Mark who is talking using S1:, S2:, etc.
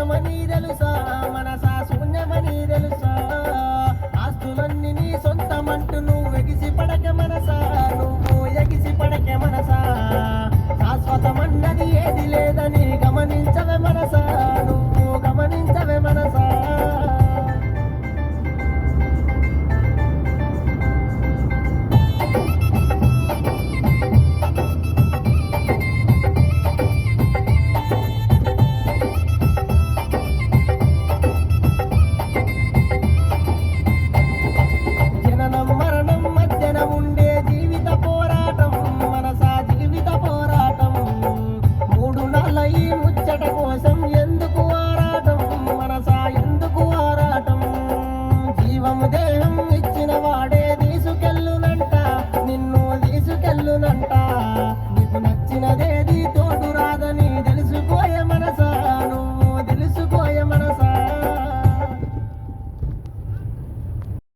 S1: శూన్యమని తెలుసా మనసా శూన్యమని తెలుసా ఆస్తులన్నీ నీ సొంతమంటూ నువ్వు ఎగిసి పడకే మనసా నువ్వు ఎగిసి పడకే మనసా శాశ్వతమన్నది ఏది లేదని గమనించవే మనసా నువ్వు గమనించవే మనసా జననం మరణం మధ్యన ఉండే జీవిత పోరాటం మనసా జీవిత పోరాటం మూడు నాళ్ళ ఈ ముచ్చట కోసం ఎందుకు ఆరాటం మనసా ఎందుకు ఆరాటం జీవము దేహం ఇచ్చిన వాడే తీసుకెళ్ళునంట నిన్ను తీసుకెళ్ళునంట నీకు నచ్చినదేది